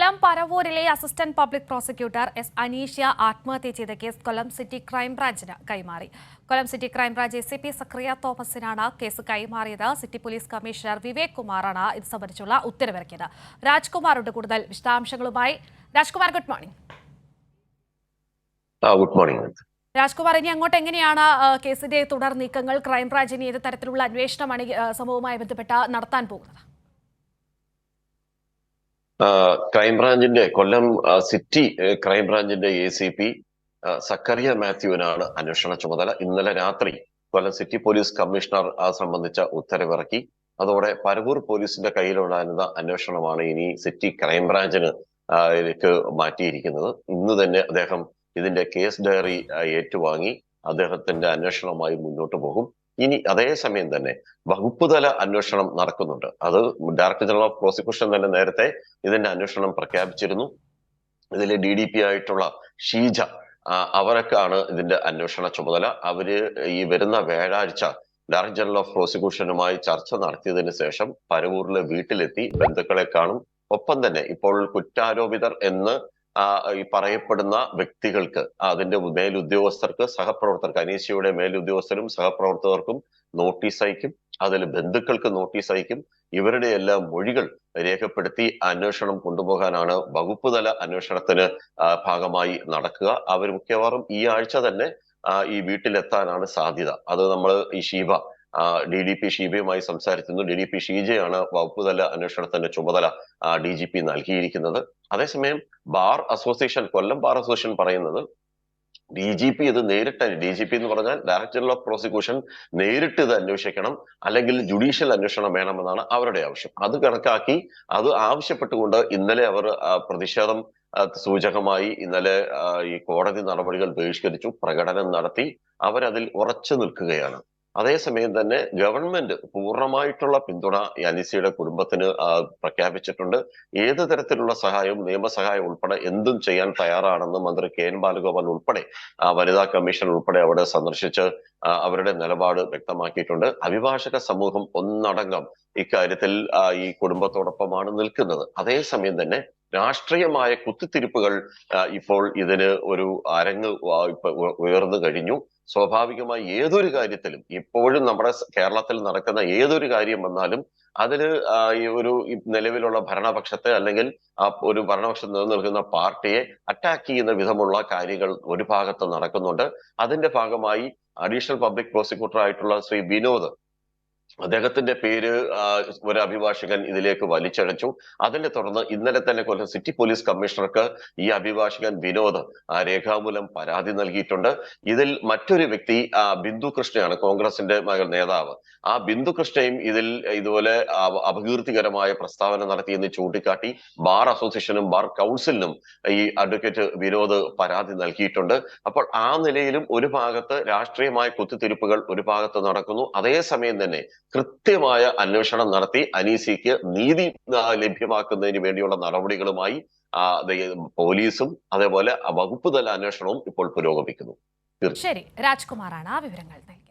കൊല്ലം പരവൂരിലെ assistant public prosecutor S Aneeshya ആത്മഹത്യ ചെയ്ത കേസ് കൊല്ലം സിറ്റി ക്രൈംബ്രാഞ്ചിന് കൈമാറി. Kollam city crime branch ACP Zacharia തോമസിനാണ് കേസ് കൈമാറിയത്. സിറ്റി പോലീസ് കമ്മീഷണർ വിവേക് കുമാറാണ് ഇത് സംബന്ധിച്ചുള്ള ഉത്തരവിറക്കിയത്. രാജ്കുമാറുണ്ട് കൂടുതൽ വിശദാംശങ്ങളുമായി. Rajkumar, good morning. Good morning. Rajkumar, ഇനി അങ്ങോട്ട് എങ്ങനെയാണ് കേസിന്റെ തുടർ നീക്കങ്ങൾ? ക്രൈംബ്രാഞ്ചിന് ഏത് തരത്തിലുള്ള അന്വേഷണമാണ് സംഭവവുമായി ബന്ധപ്പെട്ട് നടത്താൻ പോകുന്നത്? ക്രൈംബ്രാഞ്ചിന്റെ കൊല്ലം സിറ്റി ക്രൈംബ്രാഞ്ചിന്റെ ACP സക്കറിയ മാത്യുവിനാണ് അന്വേഷണ ചുമതല. ഇന്നലെ രാത്രി കൊല്ലം സിറ്റി പോലീസ് കമ്മീഷണർ സംബന്ധിച്ച ഉത്തരവിറക്കി. അതോടെ പരവൂർ പോലീസിന്റെ കയ്യിലുണ്ടായിരുന്ന അന്വേഷണമാണ് ഇനി സിറ്റി ക്രൈംബ്രാഞ്ചിന് മാറ്റിയിരിക്കുന്നത്. ഇന്ന് തന്നെ അദ്ദേഹം ഇതിന്റെ കേസ് ഡയറി ഏറ്റുവാങ്ങി അദ്ദേഹത്തിന്റെ അന്വേഷണവുമായി മുന്നോട്ട് പോകും. ഇനി അതേസമയം തന്നെ വകുപ്പ് തല അന്വേഷണം നടക്കുന്നുണ്ട്. അത് ഡയറക്ടർ ജനറൽ ഓഫ് പ്രോസിക്യൂഷൻ തന്നെ നേരത്തെ ഇതിന്റെ അന്വേഷണം പ്രഖ്യാപിച്ചിരുന്നു. ഇതിലെ DDP ആയിട്ടുള്ള ഷീജ അവരൊക്കെയാണ് ഇതിന്റെ അന്വേഷണ ചുമതല. അവര് ഈ വരുന്ന വ്യാഴാഴ്ച ഡയറക്ടർ ജനറൽ ഓഫ് പ്രോസിക്യൂഷനുമായി ചർച്ച നടത്തിയതിനു ശേഷം പരവൂരിലെ വീട്ടിലെത്തി ബന്ധുക്കളെ കാണും. ഒപ്പം തന്നെ ഇപ്പോൾ കുറ്റാരോപിതർ എന്ന് ഈ പറയപ്പെടുന്ന വ്യക്തികൾക്ക്, അതിന്റെ മേലുദ്യോഗസ്ഥർക്ക്, സഹപ്രവർത്തകർക്ക്, അനീഷയുടെ മേലുദ്യോഗസ്ഥരും സഹപ്രവർത്തകർക്കും നോട്ടീസ് അയക്കും. അതിൽ ബന്ധുക്കൾക്ക് നോട്ടീസ് അയക്കും. ഇവരുടെ എല്ലാം മൊഴികൾ രേഖപ്പെടുത്തി അന്വേഷണം കൊണ്ടുപോകാനാണ് വകുപ്പ് തല അന്വേഷണത്തിന് ഭാഗമായി നടക്കുക. അവർ മിക്കവാറും ഈ ആഴ്ച തന്നെ ഈ വീട്ടിലെത്താനാണ് സാധ്യത. അത് നമ്മൾ ഈ ഷീബ DDP ഷീബയുമായി സംസാരിക്കുന്നു. DDP ഷീജയാണ് വകുപ്പ് തല അന്വേഷണത്തിന്റെ ചുമതല DGP നൽകിയിരിക്കുന്നത്. അതേസമയം ബാർ അസോസിയേഷൻ, കൊല്ലം ബാർ അസോസിയേഷൻ പറയുന്നത് DGP ഇത് നേരിട്ട്, DGP എന്ന് പറഞ്ഞാൽ ഡയറക്ടർ ജനറൽ ഓഫ് പ്രോസിക്യൂഷൻ നേരിട്ട് ഇത് അന്വേഷിക്കണം, അല്ലെങ്കിൽ ജുഡീഷ്യൽ അന്വേഷണം വേണമെന്നാണ് അവരുടെ ആവശ്യം. അത് കണക്കാക്കി അത് ആവശ്യപ്പെട്ടുകൊണ്ട് ഇന്നലെ അവർ പ്രതിഷേധം സൂചകമായി ഇന്നലെ ഈ കോടതി നടപടികൾ ബഹിഷ്കരിച്ചു, പ്രകടനം നടത്തി. അവരതിൽ ഉറച്ചു നിൽക്കുകയാണ്. അതേസമയം തന്നെ ഗവൺമെന്റ് പൂർണ്ണമായിട്ടുള്ള പിന്തുണ അനീസിയുടെ കുടുംബത്തിന് പ്രഖ്യാപിച്ചിട്ടുണ്ട്. ഏത് തരത്തിലുള്ള സഹായവും, നിയമസഹായം ഉൾപ്പെടെ എന്തും ചെയ്യാൻ തയ്യാറാണെന്ന് മന്ത്രി KN ബാലഗോപാൽ ഉൾപ്പെടെ വനിതാ കമ്മീഷൻ ഉൾപ്പെടെ അവിടെ സന്ദർശിച്ച് അവരുടെ നിലപാട് വ്യക്തമാക്കിയിട്ടുണ്ട്. അഭിഭാഷക സമൂഹം ഒന്നടങ്കം ഇക്കാര്യത്തിൽ ഈ കുടുംബത്തോടൊപ്പമാണ് നിൽക്കുന്നത്. അതേസമയം തന്നെ രാഷ്ട്രീയമായ കുത്തിത്തിരിപ്പുകൾ ഇപ്പോൾ ഇതിന് ഒരു അരങ്ങ് ഉയർന്നു കഴിഞ്ഞു. സ്വാഭാവികമായി ഏതൊരു കാര്യത്തിലും, ഇപ്പോഴും നമ്മുടെ കേരളത്തിൽ നടക്കുന്ന ഏതൊരു കാര്യം വന്നാലും അതിന് ഈ ഒരു നിലവിലുള്ള ഭരണപക്ഷത്തെ, അല്ലെങ്കിൽ ഒരു ഭരണപക്ഷം നിലനിൽക്കുന്ന പാർട്ടിയെ അറ്റാക്ക് ചെയ്യുന്ന വിധമുള്ള കാര്യങ്ങൾ ഒരു ഭാഗത്ത് നടക്കുന്നുണ്ട്. അതിന്റെ ഭാഗമായി അഡീഷണൽ പബ്ലിക് പ്രോസിക്യൂട്ടർ ആയിട്ടുള്ള ശ്രീ വിനോദ്, അദ്ദേഹത്തിന്റെ പേര് ഒരു അഭിഭാഷകൻ ഇതിലേക്ക് വലിച്ചഴച്ചു. അതിനെ തുടർന്ന് ഇന്നലെ തന്നെ കൊല്ലം സിറ്റി പോലീസ് കമ്മീഷണർക്ക് ഈ അഭിഭാഷകൻ വിനോദ് രേഖാമൂലം പരാതി നൽകിയിട്ടുണ്ട്. ഇതിൽ മറ്റൊരു വ്യക്തി ബിന്ദു കൃഷ്ണയാണ്, കോൺഗ്രസിന്റെ നേതാവ്. ആ ബിന്ദു കൃഷ്ണയും ഇതിൽ ഇതുപോലെ അപകീർത്തികരമായ പ്രസ്താവന നടത്തിയെന്ന് ചൂണ്ടിക്കാട്ടി ബാർ അസോസിയേഷനും ബാർ കൗൺസിലിനും ഈ അഡ്വക്കേറ്റ് വിനോദ് പരാതി നൽകിയിട്ടുണ്ട്. അപ്പോൾ ആ നിലയിലും ഒരു ഭാഗത്ത് രാഷ്ട്രീയമായ കുത്തിത്തിരിപ്പുകൾ ഒരു ഭാഗത്ത് നടക്കുന്നു. അതേസമയം തന്നെ കൃത്യമായ അന്വേഷണം നടത്തി അനീസിക്ക് നീതി ലഭ്യമാക്കുന്നതിന് വേണ്ടിയുള്ള നടപടികളുമായി പോലീസും അതേപോലെ വകുപ്പ് തല അന്വേഷണവും ഇപ്പോൾ പുരോഗമിക്കുന്നു. ശരി, രാജ്കുമാറാണ് ആ വിവരങ്ങൾ നൽകി.